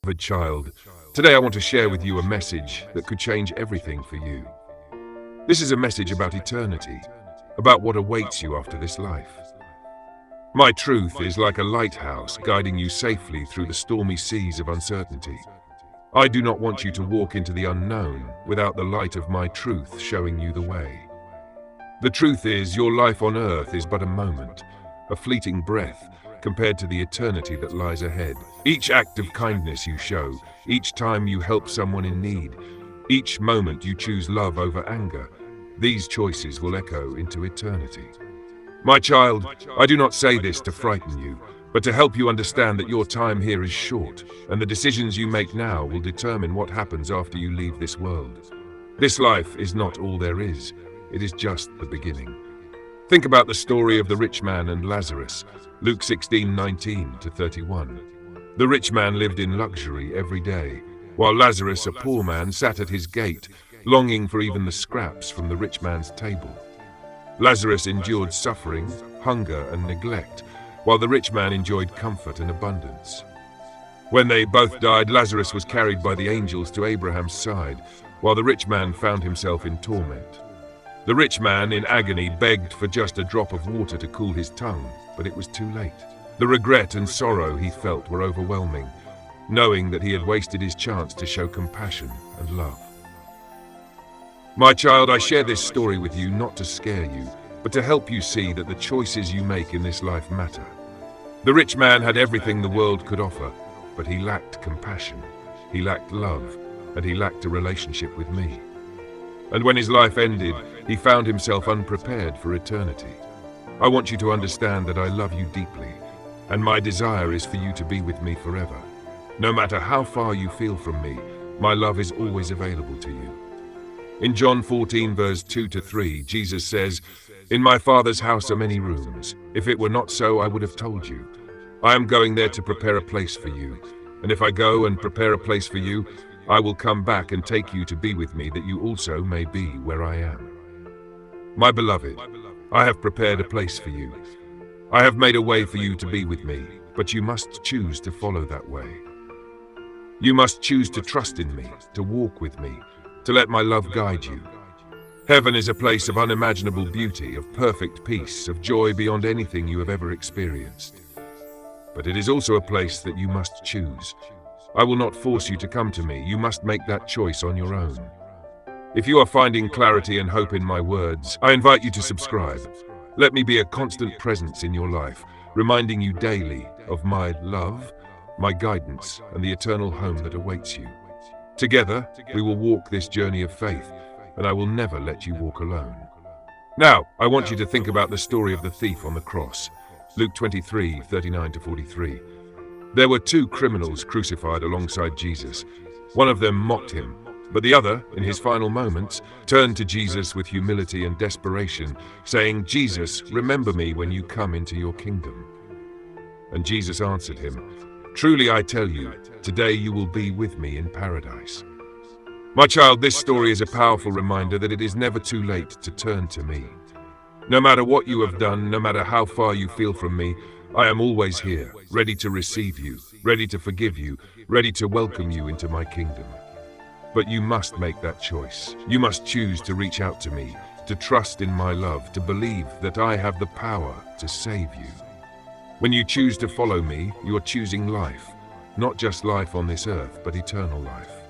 Beloved child, today I want to share with you a message that could change everything for you. This is a message about eternity, about what awaits you after this life. My truth is like a lighthouse guiding you safely through the stormy seas of uncertainty. I do not want you to walk into the unknown without the light of my truth showing you the way. The truth is, your life on earth is but a moment, a fleeting breath, compared to the eternity that lies ahead. Each act of kindness you show, each time you help someone in need, each moment you choose love over anger, these choices will echo into eternity. My child, I do not say this to frighten you, but to help you understand that your time here is short, and the decisions you make now will determine what happens after you leave this world. This life is not all there is, it is just the beginning. Think about the story of the rich man and Lazarus, Luke 16:19-31. The rich man lived in luxury every day, while Lazarus, a poor man, sat at his gate, longing for even the scraps from the rich man's table. Lazarus endured suffering, hunger, and neglect, while the rich man enjoyed comfort and abundance. When they both died, Lazarus was carried by the angels to Abraham's side, while the rich man found himself in torment. The rich man, in agony, begged for just a drop of water to cool his tongue, but it was too late. The regret and sorrow he felt were overwhelming, knowing that he had wasted his chance to show compassion and love. My child, I share this story with you not to scare you, but to help you see that the choices you make in this life matter. The rich man had everything the world could offer, but he lacked compassion, he lacked love, and he lacked a relationship with me. And when his life ended, he found himself unprepared for eternity. I want you to understand that I love you deeply, and my desire is for you to be with me forever. No matter how far you feel from me, my love is always available to you. In John 14, verse 2-3, Jesus says, "In my Father's house are many rooms. If it were not so, I would have told you. I am going there to prepare a place for you. And if I go and prepare a place for you, I will come back and take you to be with me, that you also may be where I am." My beloved, I have prepared a place for you. I have made a way for you to be with me, but you must choose to follow that way. You must choose to trust in me, to walk with me, to let my love guide you. Heaven is a place of unimaginable beauty, of perfect peace, of joy beyond anything you have ever experienced. But it is also a place that you must choose. I will not force you to come to me. You must make that choice on your own. If you are finding clarity and hope in my words, I invite you to subscribe. Let me be a constant presence in your life, reminding you daily of my love, my guidance, and the eternal home that awaits you. Together, we will walk this journey of faith, and I will never let you walk alone. Now, I want you to think about the story of the thief on the cross, Luke 23:39-43. There were two criminals crucified alongside Jesus. One of them mocked him, but the other, in his final moments, turned to Jesus with humility and desperation, saying, "Jesus, remember me when you come into your kingdom." And Jesus answered him, "Truly I tell you, today you will be with me in paradise." My child, this story is a powerful reminder that it is never too late to turn to me. No matter what you have done, no matter how far you feel from me, I am always here, ready to receive you, ready to forgive you, ready to welcome you into my kingdom. But you must make that choice. You must choose to reach out to me, to trust in my love, to believe that I have the power to save you. When you choose to follow me, you are choosing life, not just life on this earth, but eternal life.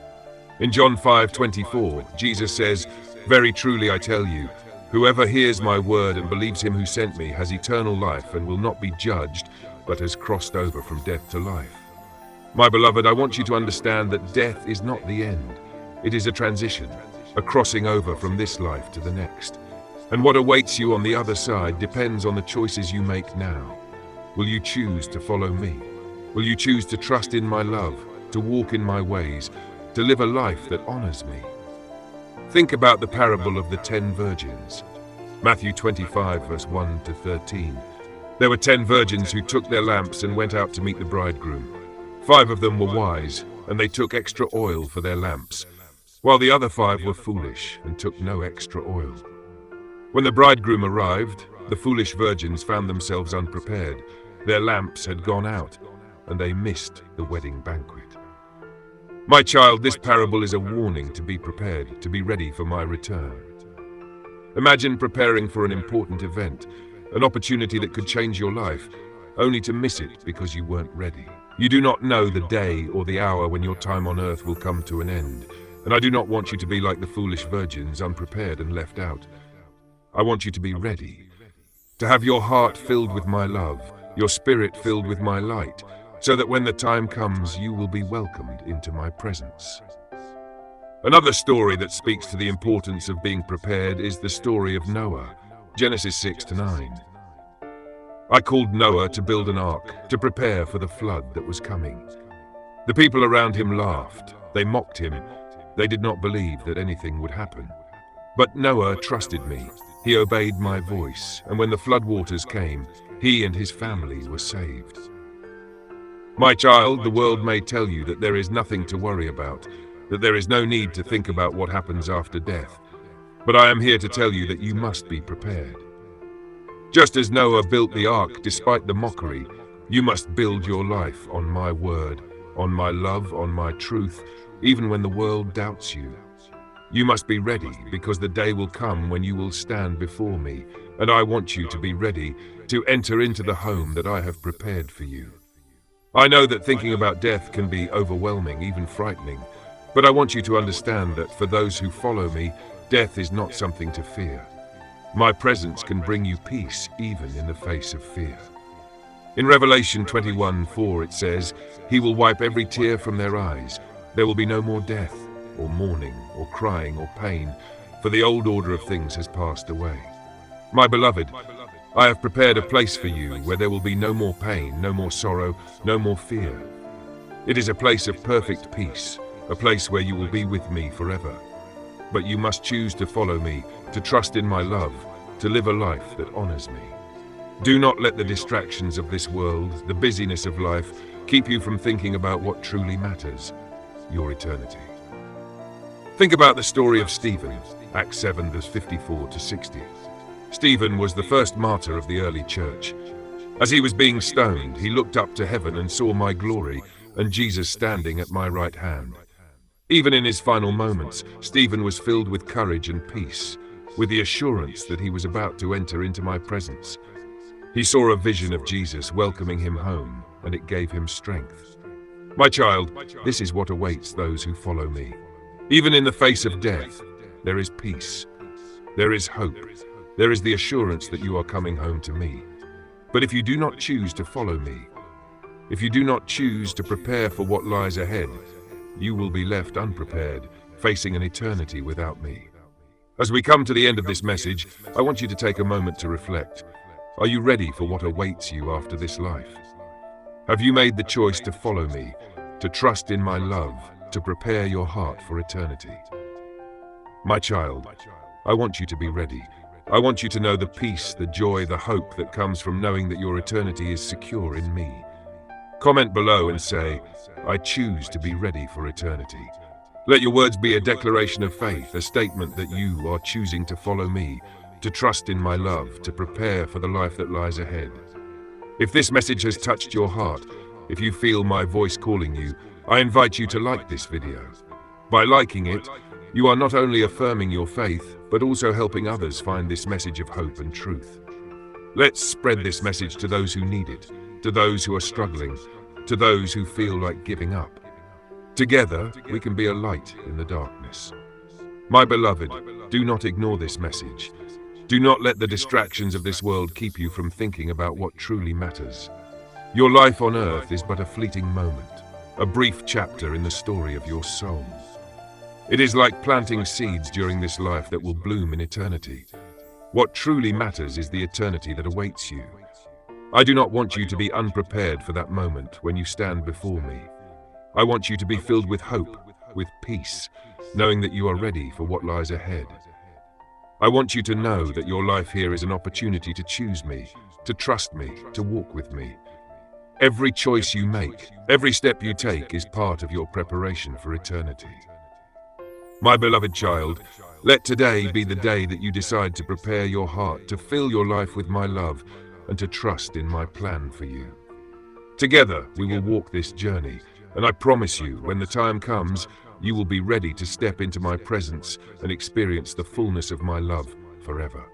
In John 5:24, Jesus says, "Very truly I tell you, whoever hears my word and believes him who sent me has eternal life and will not be judged, but has crossed over from death to life." My beloved, I want you to understand that death is not the end. It is a transition, a crossing over from this life to the next. And what awaits you on the other side depends on the choices you make now. Will you choose to follow me? Will you choose to trust in my love, to walk in my ways, to live a life that honors me? Think about the parable of the 10 virgins. Matthew 25, verse 1-13. There were 10 virgins who took their lamps and went out to meet the bridegroom. 5 of them were wise, and they took extra oil for their lamps, while the other 5 were foolish and took no extra oil. When the bridegroom arrived, the foolish virgins found themselves unprepared. Their lamps had gone out, and they missed the wedding banquet. My child, this parable is a warning to be prepared, to be ready for my return. Imagine preparing for an important event, an opportunity that could change your life, only to miss it because you weren't ready. You do not know the day or the hour when your time on earth will come to an end, and I do not want you to be like the foolish virgins, unprepared and left out. I want you to be ready, to have your heart filled with my love, your spirit filled with my light, so that when the time comes, you will be welcomed into my presence. Another story that speaks to the importance of being prepared is the story of Noah, Genesis 6-9. I called Noah to build an ark, to prepare for the flood that was coming. The people around him laughed, they mocked him, they did not believe that anything would happen. But Noah trusted me, he obeyed my voice, and when the floodwaters came, he and his family were saved. My child, the world may tell you that there is nothing to worry about, that there is no need to think about what happens after death. But I am here to tell you that you must be prepared. Just as Noah built the ark despite the mockery, you must build your life on my word, on my love, on my truth, even when the world doubts you. You must be ready, because the day will come when you will stand before me, and I want you to be ready to enter into the home that I have prepared for you. I know that thinking about death can be overwhelming, even frightening, but I want you to understand that for those who follow me, death is not something to fear. My presence can bring you peace even in the face of fear. In Revelation 21:4 it says, "He will wipe every tear from their eyes. There will be no more death, or mourning, or crying, or pain, for the old order of things has passed away." My beloved, I have prepared a place for you where there will be no more pain, no more sorrow, no more fear. It is a place of perfect peace, a place where you will be with me forever. But you must choose to follow me, to trust in my love, to live a life that honors me. Do not let the distractions of this world, the busyness of life, keep you from thinking about what truly matters, your eternity. Think about the story of Stephen, Acts 7:54-60. Stephen was the first martyr of the early church. As he was being stoned, he looked up to heaven and saw my glory and Jesus standing at my right hand. Even in his final moments, Stephen was filled with courage and peace, with the assurance that he was about to enter into my presence. He saw a vision of Jesus welcoming him home, and it gave him strength. My child, this is what awaits those who follow me. Even in the face of death, there is peace. There is hope. There is the assurance that you are coming home to me. But if you do not choose to follow me, if you do not choose to prepare for what lies ahead, you will be left unprepared, facing an eternity without me. As we come to the end of this message, I want you to take a moment to reflect. Are you ready for what awaits you after this life? Have you made the choice to follow me, to trust in my love, to prepare your heart for eternity? My child, I want you to be ready. I want you to know the peace, the joy, the hope that comes from knowing that your eternity is secure in me. Comment below and say, "I choose to be ready for eternity." Let your words be a declaration of faith, a statement that you are choosing to follow me, to trust in my love, to prepare for the life that lies ahead. If this message has touched your heart, if you feel my voice calling you, I invite you to like this video. By liking it, you are not only affirming your faith, but also helping others find this message of hope and truth. Let's spread this message to those who need it, to those who are struggling, to those who feel like giving up. Together, we can be a light in the darkness. My beloved, do not ignore this message. Do not let the distractions of this world keep you from thinking about what truly matters. Your life on earth is but a fleeting moment, a brief chapter in the story of your soul. It is like planting seeds during this life that will bloom in eternity. What truly matters is the eternity that awaits you. I do not want you to be unprepared for that moment when you stand before me. I want you to be filled with hope, with peace, knowing that you are ready for what lies ahead. I want you to know that your life here is an opportunity to choose me, to trust me, to walk with me. Every choice you make, every step you take is part of your preparation for eternity. My beloved child, let today be the day that you decide to prepare your heart, to fill your life with my love, and to trust in my plan for you. Together, we will walk this journey, And I promise you, when the time comes, you will be ready to step into my presence and experience the fullness of my love forever.